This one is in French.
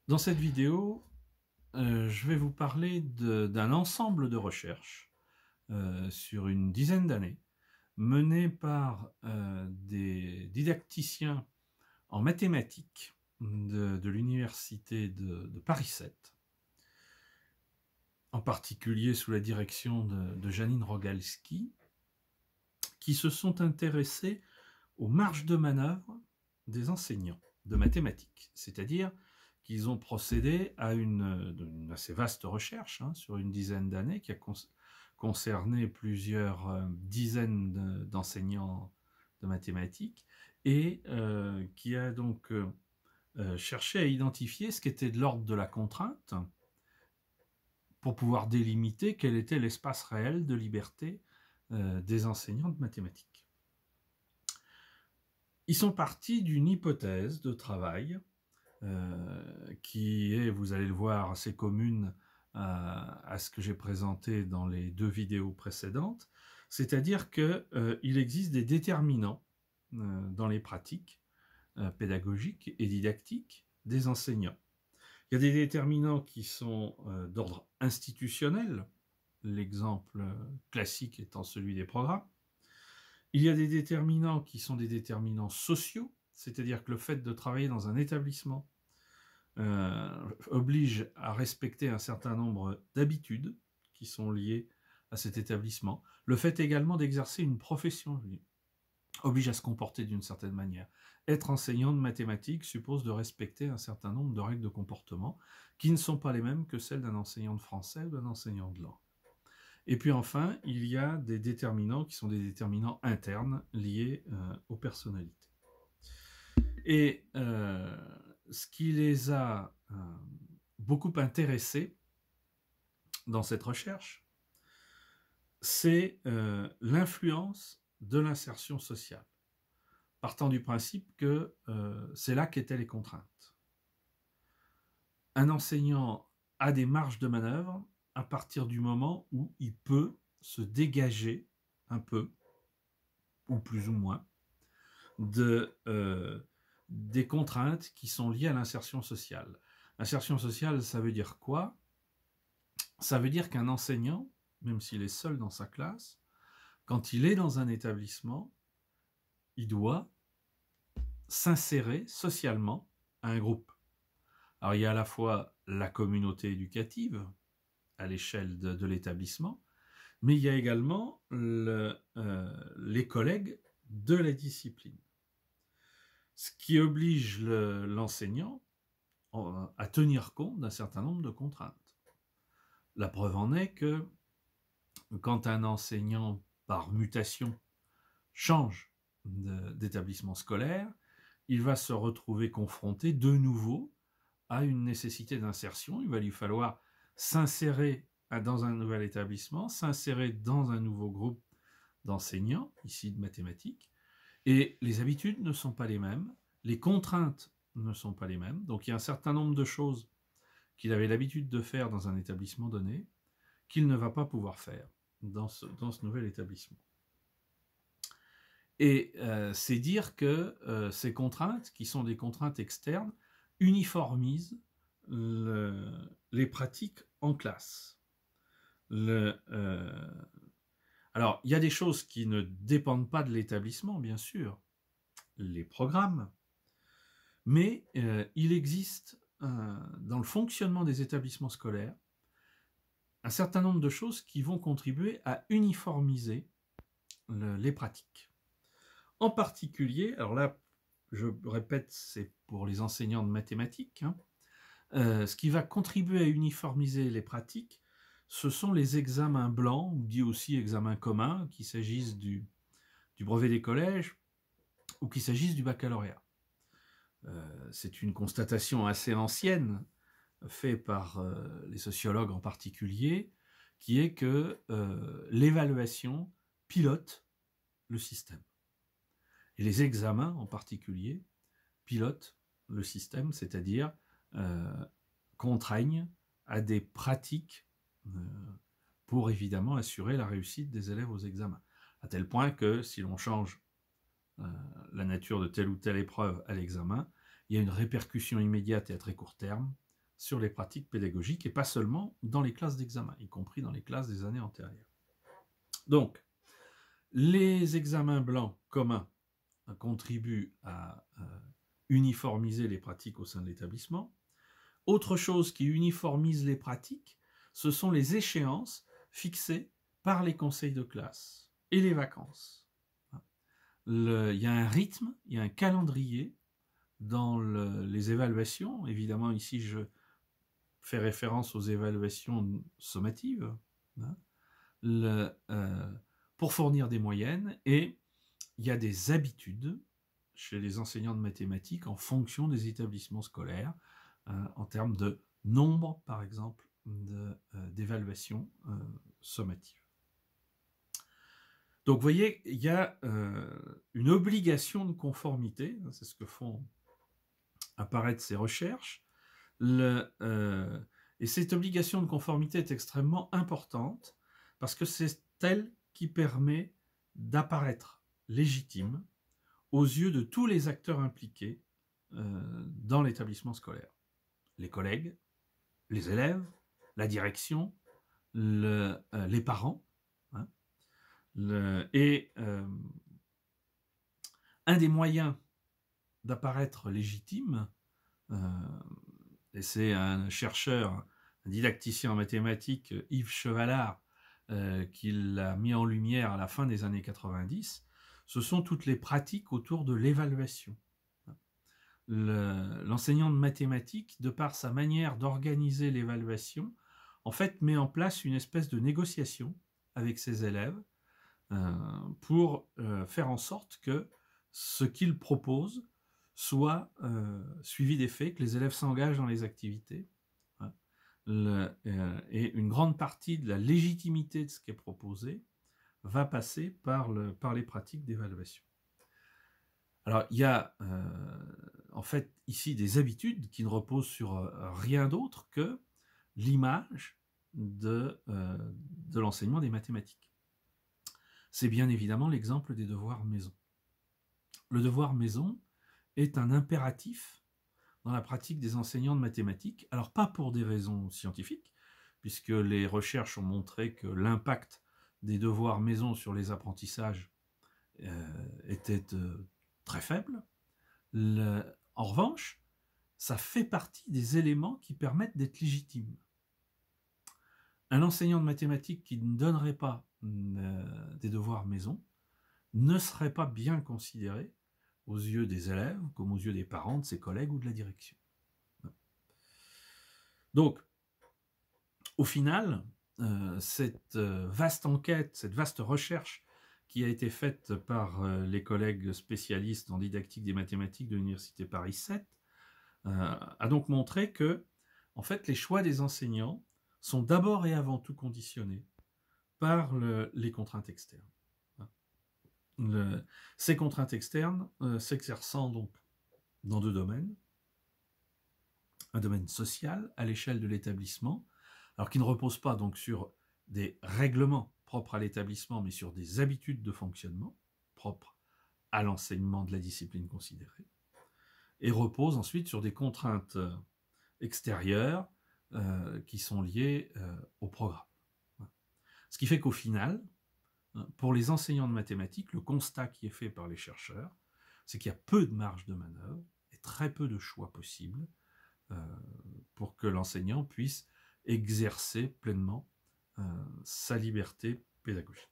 Dans cette vidéo, je vais vous parler d'un ensemble de recherches sur une dizaine d'années menées par des didacticiens en mathématiques de l'université de Paris 7, en particulier sous la direction de Janine Rogalski, qui se sont intéressés aux marges de manœuvre des enseignants de mathématiques, c'est-à-dire qu'ils ont procédé à une assez vaste recherche sur une dizaine d'années qui a concerné plusieurs dizaines d'enseignants de mathématiques et qui a donc cherché à identifier ce qui était de l'ordre de la contrainte pour pouvoir délimiter quel était l'espace réel de liberté des enseignants de mathématiques. Ils sont partis d'une hypothèse de travail qui est, vous allez le voir, assez commune à ce que j'ai présenté dans les deux vidéos précédentes, c'est-à-dire qu'il existe des déterminants dans les pratiques pédagogiques et didactiques des enseignants. Il y a des déterminants qui sont d'ordre institutionnel, l'exemple classique étant celui des programmes. Il y a des déterminants qui sont des déterminants sociaux, c'est-à-dire que le fait de travailler dans un établissement oblige à respecter un certain nombre d'habitudes qui sont liées à cet établissement. Le fait également d'exercer une profession oblige à se comporter d'une certaine manière. Être enseignant de mathématiques suppose de respecter un certain nombre de règles de comportement qui ne sont pas les mêmes que celles d'un enseignant de français ou d'un enseignant de langue. Et puis enfin, il y a des déterminants qui sont des déterminants internes liés aux personnalités. Et ce qui les a beaucoup intéressés dans cette recherche, c'est l'influence de l'insertion sociale, partant du principe que c'est là qu'étaient les contraintes. Un enseignant a des marges de manœuvre à partir du moment où il peut se dégager un peu, ou plus ou moins, des contraintes qui sont liées à l'insertion sociale. L'insertion sociale, ça veut dire quoi? Ça veut dire qu'un enseignant, même s'il est seul dans sa classe, quand il est dans un établissement, il doit s'insérer socialement à un groupe. Alors il y a à la fois la communauté éducative à l'échelle de l'établissement, mais il y a également les collègues de la discipline. Ce qui oblige l'enseignant à tenir compte d'un certain nombre de contraintes. La preuve en est que quand un enseignant, par mutation, change d'établissement scolaire, il va se retrouver confronté de nouveau à une nécessité d'insertion. Il va lui falloir s'insérer dans un nouvel établissement, s'insérer dans un nouveau groupe d'enseignants, ici de mathématiques, et les habitudes ne sont pas les mêmes, les contraintes ne sont pas les mêmes, donc il y a un certain nombre de choses qu'il avait l'habitude de faire dans un établissement donné, qu'il ne va pas pouvoir faire dans ce nouvel établissement. Et c'est dire que ces contraintes, qui sont des contraintes externes, uniformisent les pratiques en classe. Alors, il y a des choses qui ne dépendent pas de l'établissement, bien sûr, les programmes, mais il existe dans le fonctionnement des établissements scolaires un certain nombre de choses qui vont contribuer à uniformiser les pratiques. En particulier, alors là, je répète, c'est pour les enseignants de mathématiques, ce qui va contribuer à uniformiser les pratiques, ce sont les examens blancs, ou dit aussi examens communs, qu'il s'agisse du brevet des collèges ou qu'il s'agisse du baccalauréat. C'est une constatation assez ancienne, faite par les sociologues en particulier, qui est que l'évaluation pilote le système. Et les examens en particulier pilotent le système, c'est-à-dire contraignent à des pratiques pour évidemment assurer la réussite des élèves aux examens. À tel point que si l'on change la nature de telle ou telle épreuve à l'examen, il y a une répercussion immédiate et à très court terme sur les pratiques pédagogiques et pas seulement dans les classes d'examen, y compris dans les classes des années antérieures. Donc, les examens blancs communs contribuent à uniformiser les pratiques au sein de l'établissement. Autre chose qui uniformise les pratiques, ce sont les échéances fixées par les conseils de classe et les vacances. Il y a un rythme, il y a un calendrier dans les évaluations. Évidemment, ici, je fais référence aux évaluations sommatives, hein, pour fournir des moyennes, et il y a des habitudes chez les enseignants de mathématiques en fonction des établissements scolaires, en termes de nombre, par exemple, d'évaluations sommatives. Donc, vous voyez, il y a une obligation de conformité, c'est ce que font apparaître ces recherches, et cette obligation de conformité est extrêmement importante parce que c'est elle qui permet d'apparaître légitime aux yeux de tous les acteurs impliqués dans l'établissement scolaire. Les collègues, les élèves, la direction, les parents. Hein, un des moyens d'apparaître légitime, et c'est un chercheur, un didacticien en mathématiques, Yves Chevalard, qui l'a mis en lumière à la fin des années 90, ce sont toutes les pratiques autour de l'évaluation. L'enseignant de mathématiques, de par sa manière d'organiser l'évaluation, en fait, met en place une espèce de négociation avec ses élèves pour faire en sorte que ce qu'il propose soit suivi des faits, que les élèves s'engagent dans les activités. Hein, et une grande partie de la légitimité de ce qui est proposé va passer par les pratiques d'évaluation. Alors, il y a en fait ici des habitudes qui ne reposent sur rien d'autre que l'image de l'enseignement des mathématiques. C'est bien évidemment l'exemple des devoirs maison. Le devoir maison est un impératif dans la pratique des enseignants de mathématiques, alors pas pour des raisons scientifiques, puisque les recherches ont montré que l'impact des devoirs maison sur les apprentissages était très faible. En revanche, ça fait partie des éléments qui permettent d'être légitimes. Un enseignant de mathématiques qui ne donnerait pas des devoirs maison ne serait pas bien considéré aux yeux des élèves, comme aux yeux des parents, de ses collègues ou de la direction. Donc, au final, cette vaste enquête, cette vaste recherche qui a été faite par les collègues spécialistes en didactique des mathématiques de l'Université Paris 7 a donc montré que, en fait, les choix des enseignants sont d'abord et avant tout conditionnés par les contraintes externes. Ces contraintes externes s'exerçant donc dans deux domaines. Un domaine social à l'échelle de l'établissement, alors qui ne repose pas donc sur des règlements propres à l'établissement, mais sur des habitudes de fonctionnement propres à l'enseignement de la discipline considérée, et repose ensuite sur des contraintes extérieures qui sont liées au programme. Ce qui fait qu'au final, pour les enseignants de mathématiques, le constat qui est fait par les chercheurs, c'est qu'il y a peu de marge de manœuvre et très peu de choix possibles pour que l'enseignant puisse exercer pleinement sa liberté pédagogique.